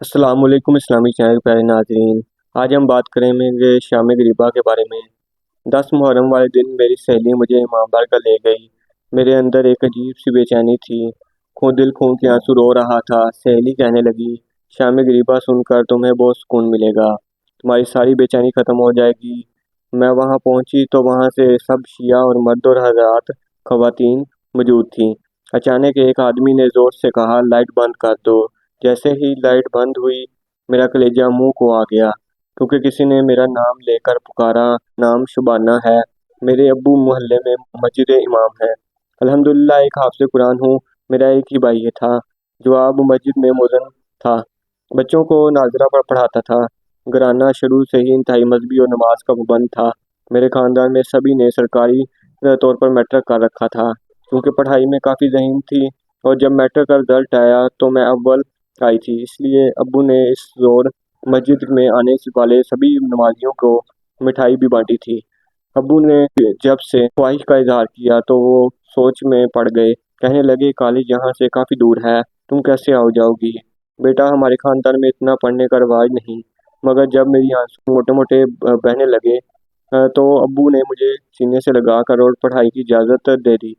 अस्सलाम वालेकुम इस्लामी चैनल प्यारे नाजरीन। आज हम बात करेंगे शाम गरीबा के बारे में। 10 मुहर्रम वाले दिन मेरी सहेली मुझे इमाम बारगाह ले गई। मेरे अंदर एक अजीब सी बेचैनी थी। दिल खून के आंसू रो रहा था। सहेली कहने लगी, शाम गरीबा सुनकर तुम्हें बहुत सुकून मिलेगा, तुम्हारी सारी बेचैनी ख़त्म हो जाएगी। मैं वहाँ पहुँची तो वहाँ से सब शिया और मर्द और हज़रात ख़वातीन मौजूद थीं। अचानक एक आदमी ने ज़ोर से कहा, लाइट बंद कर दो। जैसे ही लाइट बंद हुई, मेरा कलेजा मुंह को आ गया, क्योंकि किसी ने मेरा नाम लेकर पुकारा। नाम शुबाना है। मेरे अब्बू मोहल्ले में मस्जिद इमाम है। अल्हम्दुलिल्लाह एक हाफ़िज़ कुरान हूँ। मेरा एक ही भाई था जो अब मस्जिद में मुअज़्ज़िन था। बच्चों को नाज़रा पर पढ़ाता था। घराना शुरू से ही इंतहाई मजहबी और नमाज का पाबंद था। मेरे ख़ानदान में सभी ने सरकारी तौर पर मैट्रिक कर रखा था, क्योंकि पढ़ाई में काफ़ी ज़हीन थी। और जब मैट्रिक का रिज़ल्ट आया तो मैं अव्वल आई थी, इसलिए अब्बू ने इस जोर मस्जिद में आने से वाले सभी नमाजियों को मिठाई भी बांटी थी। अब्बू ने जब से ख्वाहिश का इजहार किया तो वो सोच में पड़ गए। कहने लगे, कॉलेज यहाँ से काफ़ी दूर है, तुम कैसे आओ जाओगी? बेटा, हमारे ख़ानदान में इतना पढ़ने का रिवाज नहीं। मगर जब मेरी आंसू मोटे मोटे बहने लगे तो अब्बू ने मुझे सीने से लगा कर और पढ़ाई की इजाज़त दे दी।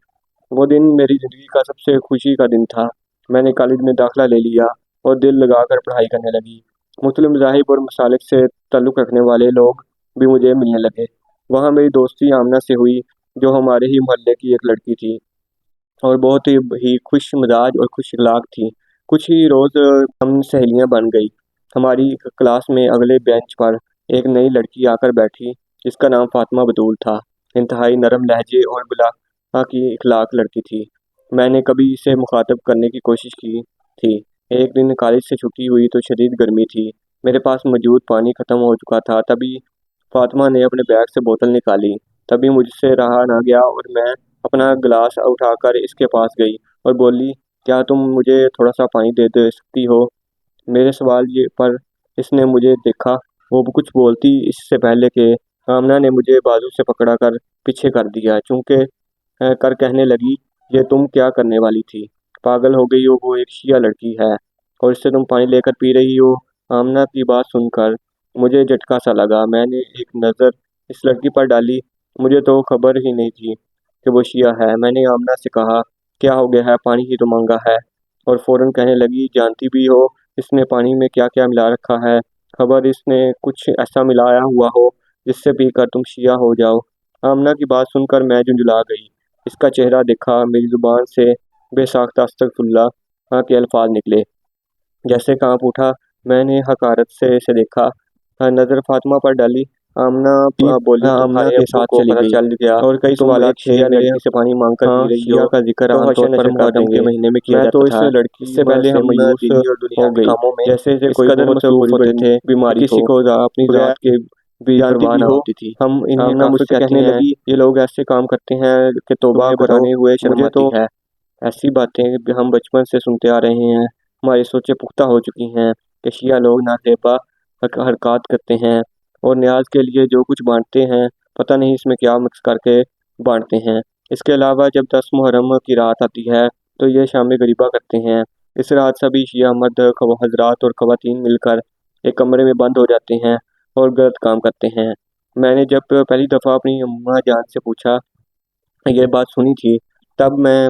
वो दिन मेरी ज़िंदगी का सबसे खुशी का दिन था। मैंने कॉलेज में दाखिला ले लिया और दिल लगाकर पढ़ाई करने लगी। मुस्लिम मज़ाहिब और मसालिक से ताल्लुक़ रखने वाले लोग भी मुझे मिलने लगे। वहाँ मेरी दोस्ती आमना से हुई, जो हमारे ही मोहल्ले की एक लड़की थी और बहुत ही खुश मिजाज और खुश अखलाक थी। कुछ ही रोज़ हम सहेलियाँ बन गई। हमारी क्लास में अगले बेंच पर एक नई लड़की आकर बैठी, जिसका नाम फ़ातिमा बतूल था। इंतहाई नरम लहजे और बुलाहा की इखलाक लड़की थी। मैंने कभी इसे मुखातब करने की कोशिश की थी। एक दिन कॉलेज से छुट्टी हुई तो शदीद गर्मी थी। मेरे पास मौजूद पानी ख़त्म हो चुका था। तभी फ़ातिमा ने अपने बैग से बोतल निकाली। तभी मुझसे रहा ना गया और मैं अपना गिलास उठाकर इसके पास गई और बोली, क्या तुम मुझे थोड़ा सा पानी दे सकती हो? मेरे सवाल ये पर इसने मुझे देखा। वो कुछ बोलती इससे पहले कि आमना ने मुझे बाजू से पकड़ा कर पीछे कर दिया, चूँकि कर कहने लगी, ये तुम क्या करने वाली थी? पागल हो गई हो? वो एक शिया लड़की है और इससे तुम पानी लेकर पी रही हो। आमना की बात सुनकर मुझे झटका सा लगा। मैंने एक नज़र इस लड़की पर डाली। मुझे तो खबर ही नहीं थी कि वो शिया है। मैंने आमना से कहा, क्या हो गया है? पानी ही तो मांगा है। और फ़ौरन कहने लगी, जानती भी हो इसने पानी में क्या क्या मिला रखा है? खबर इसने कुछ ऐसा मिलाया हुआ हो जिससे पीकर तुम शिया हो जाओ। आमना की बात सुनकर मैं झुंझला गई। इसका चेहरा देखा, मेरी ज़ुबान से बेसाख्ता अस्तगफुरुल्लाह के अल्फाज निकले। जैसे कांप उठा। मैंने हकारत से इसे देखा। नज़र फातिमा पर डाली। आमना बोली, आमना के साथ चली गई चल गया और कई सवाल थे। लड़की से पानी मांग कर पी रही हो का जिक्र आमतौर पर मुहर्रम के महीने में किया जाता था। इससे पहले हम दीनी और दुनियावी कामों में जैसे कोई कदर मसरूफ होते थे, बीमारी किसी को अपनी ज़ात के भी परवाह ना होती थी। हम आमना मुझसे कहने लगी, ये लोग ऐसे काम करते हैं कि तौबा बताने हुए शर्म आती है। ऐसी बातें हम बचपन से सुनते आ रहे हैं। हमारी सोचें पुख्ता हो चुकी हैं कि शिया लोग नाजेबा हरकत करते हैं और न्याज के लिए जो कुछ बांटते हैं, पता नहीं इसमें क्या मिक्स करके बांटते हैं। इसके अलावा जब 10 मुहर्रम की रात आती है तो ये शाम गरीबा करते हैं। इस रात सभी शिया मर्द हजरात और ख़वातीन मिलकर एक कमरे में बंद हो जाते हैं और गलत काम करते हैं। मैंने जब पहली दफ़ा अपनी अम्मा जान से पूछा, ये बात सुनी थी, तब मैं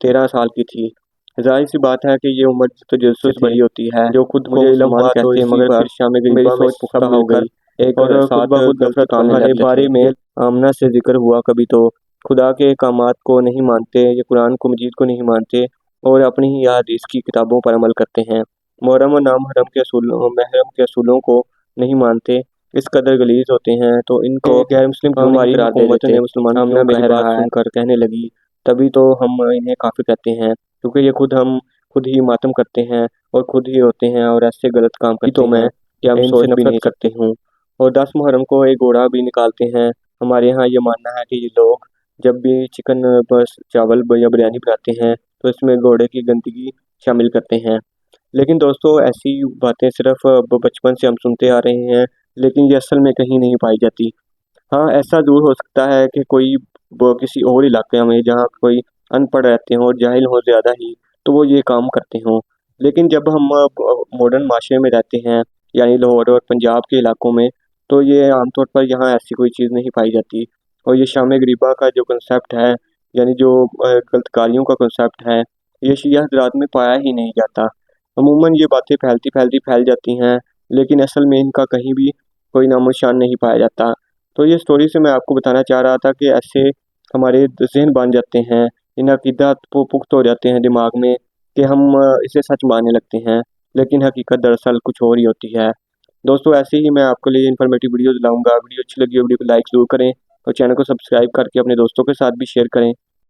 13 साल की थी। ज़ाहिर सी बात है कि ये उम्र तजस्सुस बड़ी होती है, जो खुद को मुसलमान कहते हैं, मगर फिर शाम गरीबा में पुख्ता हो गई। एक और खुद ब खुद नफरत करने लगते बारे में आमना से जिक्र हुआ। कभी तो खुदा के अहकामात को नहीं मानते, ये कुरान को मजीद को नहीं मानते और अपनी ही हदीस की किताबों पर अमल करते हैं। मुहर्रम और महरम के असूलों को नहीं मानते, इस कदर गलीज होते हैं तो इनको गैर मुस्लिम हमारी हुकूमत ने मुसलमानों में मेरी बात सुनकर कहने लगी, तभी तो हम इन्हें काफिर कहते हैं, क्योंकि ये खुद ही मातम करते हैं और खुद ही होते हैं और ऐसे गलत काम करते तो मैं क्या हम सोच भी नहीं सकते हूँ। और 10 मुहर्रम को एक घोड़ा भी निकालते हैं। हमारे यहाँ ये मानना है कि ये लोग जब भी चिकन बस चावल या बिरयानी बनाते हैं तो इसमें घोड़े की गंदगी शामिल करते हैं। लेकिन दोस्तों, ऐसी बातें सिर्फ बचपन से हम सुनते आ रहे हैं, लेकिन ये असल में कहीं नहीं पाई जाती। हाँ, ऐसा ज़रूर हो सकता है कि कोई किसी और इलाके में जहाँ कोई अनपढ़ रहते हों और जाहिल हो ज़्यादा ही, तो वो ये काम करते हों। لیکن جب ہم ماڈرن معاشرے میں رہتے ہیں یعنی لاہور اور پنجاب کے علاقوں میں، تو یہ عام طور پر یہاں ایسی کوئی چیز نہیں پائی جاتی، اور یہ شام غریبہ کا جو کنسیپٹ ہے، یعنی جو غلط کاریوں کا کنسیپٹ ہے، یہ شیعہ حضرات میں پایا ہی نہیں جاتا۔ عموماً یہ باتیں پھیلتی پھیلتی پھیل جاتی ہیں، لیکن اصل میں ان کا کہیں بھی کوئی نام و نشان نہیں پایا جاتا۔ تو یہ سٹوری سے میں آپ کو بتانا چاہ رہا تھا کہ ایسے ہمارے ذہن بن جاتے ہیں، ان عقیدات پختہ ہو جاتے ہیں دماغ میں کہ ہم اسے سچ ماننے لگتے ہیں، لیکن حقیقت دراصل کچھ اور ہی ہوتی ہے۔ دوستوں، ایسے ہی میں آپ کے لیے انفارمیٹیو ویڈیوز لاؤں گا۔ ویڈیو اچھی لگی ہو ویڈیو کو لائک ضرور کریں، اور چینل کو سبسکرائب کر کے اپنے دوستوں کے ساتھ بھی شیئر کریں۔